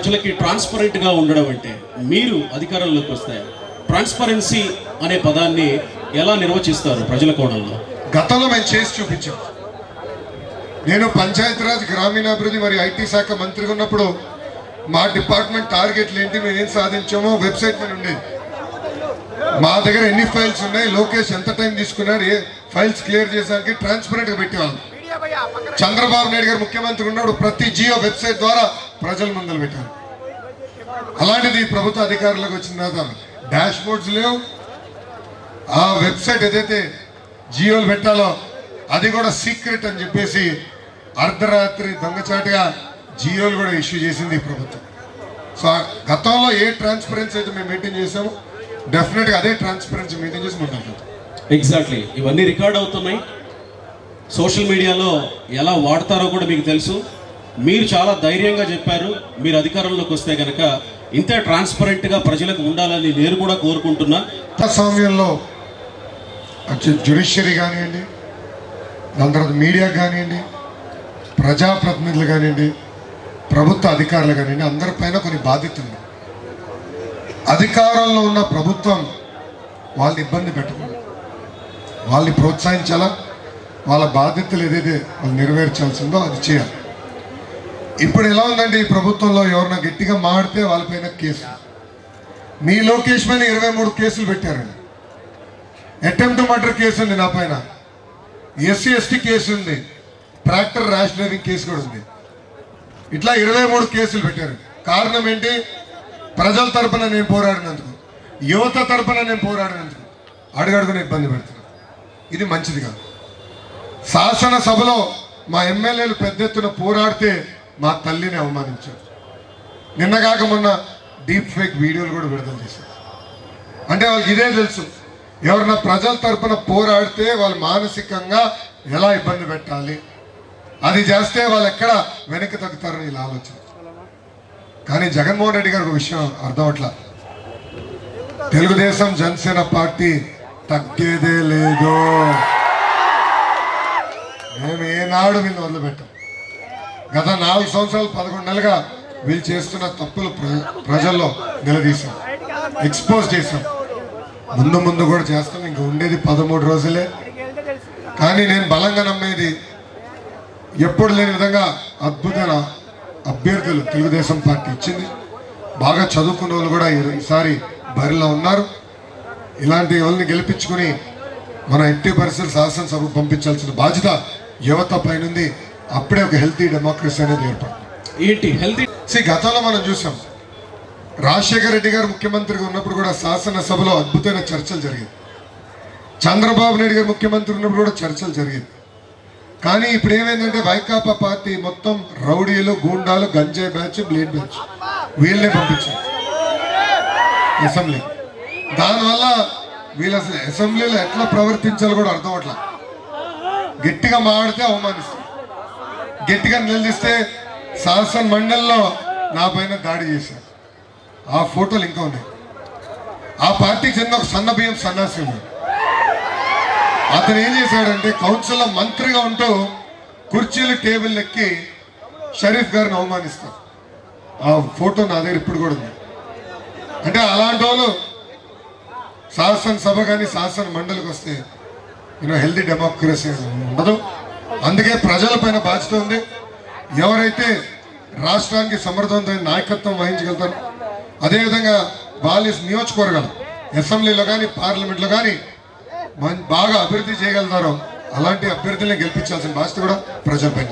ప్రజలకి ట్రాన్స్పరెంట్గా ఉండడం అంటే మీరు అధికారంలోకి వస్తే ట్రాన్స్పరెన్సీ అనే పదాన్ని ఎలా నిర్వచిస్తారు ప్రజల కోణంలో? గతంలో మేము చేసి చూపించాం. నేను పంచాయతీరాజ్ గ్రామీణాభివృద్ధి మరియు ఐటీ శాఖ మంత్రిగా ఉన్నప్పుడు మా డిపార్ట్మెంట్ టార్గెట్లు ఏంటి, మేము ఏం సాధించామో వెబ్సైట్ మీద ఉండేది. మా దగ్గర ఎన్ని ఫైల్స్ ఉన్నాయి, లోకేష్ ఎంత టైం తీసుకున్నాడు, ఏ ఫైల్స్ క్లియర్ చేసానికి ట్రాన్స్పరెంట్గా పెట్టేవాళ్ళం. చంద్రబాబు నాయుడు గారు ముఖ్యమంత్రి ఉన్నప్పుడు ప్రతి జియో వెబ్సైట్ ద్వారా ప్రజల ముందలు పెట్టారు. అలాంటిది ప్రభుత్వ అధికారులకు వచ్చిన తర్వాత డాష్ బోర్డ్స్ లేవు. ఆ వెబ్సైట్ ఏదైతే జియోలు పెట్టాలో అది కూడా సీక్రెట్ అని చెప్పేసి అర్ధరాత్రి దొంగచాటుగా జియోలు కూడా ఇష్యూ చేసింది ఈ ప్రభుత్వం. సో గతంలో ఏ ట్రాన్స్పరెన్సీ అయితే మేము మెయింటైన్ చేసామో డెఫినెట్గా అదే ట్రాన్స్పరెన్సీ మెయింటైన్ చేసి ముందుకు. ఎగ్జాక్ట్లీ ఇవన్నీ రికార్డ్ అవుతున్నాయి. సోషల్ మీడియాలో ఎలా వాడతారో కూడా మీకు తెలుసు. మీరు చాలా ధైర్యంగా చెప్పారు, మీరు అధికారంలోకి వస్తే కనుక ఇంత ట్రాన్స్పరెంట్గా ప్రజలకు ఉండాలని నేను కూడా కోరుకుంటున్నా. సమయంలో జ్యుడిషియరీ కానివ్వండి, దాని తర్వాత మీడియా కానివ్వండి, ప్రజాప్రతినిధులు కానివ్వండి, ప్రభుత్వ అధికారులు కానివ్వండి, అందరిపైన కొన్ని బాధ్యత ఉంది. అధికారంలో ఉన్న ప్రభుత్వం వాళ్ళని ఇబ్బంది పెట్టకూడదు, వాళ్ళని ప్రోత్సహించాలా, వాళ్ళ బాధ్యతలు ఏదైతే వాళ్ళు నెరవేర్చాల్సిందో అది చేయాలి. ఇప్పుడు ఎలా ఉందంటే ఈ ప్రభుత్వంలో ఎవరన్నా గట్టిగా మాడితే వాళ్ళపైన కేసు. మీ లోకేష్ పైన 23 కేసులు పెట్టారండి. అటెంప్ట్ మర్డర్ కేసు ఉంది నా పైన, ఎస్సీ ఎస్టీ కేసు ఉంది, ట్రాక్టర్ ర్యాష్ డ్రైవింగ్ కేసు కూడా ఉంది. ఇట్లా 23 కేసులు పెట్టారు. కారణం ఏంటి? ప్రజల తరపున నేను పోరాడినందుకు, యువత తరపున నేను పోరాడినందుకు అడుగడుగున ఇబ్బంది పెడుతున్నాను. ఇది మంచిది కాదు. శాసనసభలో మా ఎమ్మెల్యేలు పెద్ద ఎత్తున పోరాడితే మా తల్లిని అవమానించారు. నిన్నగాక మొన్న డీప్ ఫేక్ వీడియోలు కూడా విడుదల చేశారు. అంటే వాళ్ళకి ఇదే తెలుసు, ఎవరన్నా ప్రజల తరపున పోరాడితే వాళ్ళు మానసికంగా ఎలా ఇబ్బంది పెట్టాలి, అది చేస్తే వాళ్ళు ఎక్కడ వెనక్కి తగ్గుతారని ఇలా ఆలోచన. కానీ జగన్మోహన్ రెడ్డి గారికి ఒక విషయం అర్థం అవట్లా, తెలుగుదేశం జనసేన పార్టీ తగ్గేదే లేదు. మేము ఏనాడు వీళ్ళు వదిలిపెట్టాం. గత 4 సంవత్సరాలు 11 నెలలుగా వీళ్ళు చేస్తున్న తప్పులు ప్రజల్లో నిలదీశాం, ఎక్స్పోజ్ చేశాం. ముందు ముందు కూడా చేస్తాం. ఇంక ఉండేది 13 రోజులే. కానీ నేను బలంగా నమ్మేది, ఎప్పుడు లేని విధంగా అద్భుతమైన అభ్యర్థులు తెలుగుదేశం పార్టీ ఇచ్చింది. బాగా చదువుకున్న వాళ్ళు కూడా ఈసారి బరిలో ఉన్నారు. ఇలాంటి వాళ్ళని గెలిపించుకుని మన ఎట్టి పరిస్థితులు శాసనసభకు పంపించాల్సిన బాధ్యత యువత పైనుంది. అప్పుడే ఒక హెల్తీ డెమోక్రసీ అనేది ఏర్పడుతుంది. గతంలో మనం చూసాం, రాజశేఖర రెడ్డి గారు ముఖ్యమంత్రిగా ఉన్నప్పుడు కూడా శాసనసభలో అద్భుతమైన చర్చలు జరిగాయి. చంద్రబాబు నాయుడు గారు ముఖ్యమంత్రి ఉన్నప్పుడు కూడా చర్చలు జరిగాయి. కానీ ఇప్పుడు ఏమైందంటే వైకాపా పార్టీ మొత్తం రౌడీలు, గూండాలు, గంజాయి బ్యాచ్, బ్లేడ్ బ్యాచ్ వీళ్ళనే పంపించారు అసెంబ్లీ. దానివల్ల వీళ్ళు అసలు అసెంబ్లీలో ఎట్లా ప్రవర్తించాలో కూడా అర్థం అవట్లా. గట్టిగా మాడితే అవమానిస్తారు, గట్టిగా నిలదీస్తే శాసన మండలిలో నా పైన దాడి చేశారు. ఆ ఫోటోలు ఇంకా ఉన్నాయి. ఆ పార్టీకి చెందిన ఒక సన్న బియ్యం సన్నాసి ఉన్నాడు. అతను ఏం చేశాడంటే కౌన్సిల్లో మంత్రిగా ఉంటూ కుర్చీలు టేబుల్ ఎక్కి షరీఫ్ గారిని అవమానిస్తారు. ఆ ఫోటో నా దగ్గర ఇప్పుడు కూడా ఉంది. అంటే అలాంటి వాళ్ళు శాసనసభ కానీ శాసన మండలికి వస్తే హెల్తీ డెమోక్రసీ ఉండదు. అందుకే ప్రజల పైన బాధ్యత ఉంది. ఎవరైతే రాష్ట్రానికి సమర్థవంతమైన నాయకత్వం వహించగలుగుతారు, అదేవిధంగా వాళ్ళ నియోజకవర్గాలు అసెంబ్లీలో కానీ పార్లమెంట్లో కానీ బాగా అభివృద్ధి చేయగలుగుతారో అలాంటి అభ్యర్థుల్ని గెలిపించాల్సిన బాధ్యత కూడా ప్రజలపైన.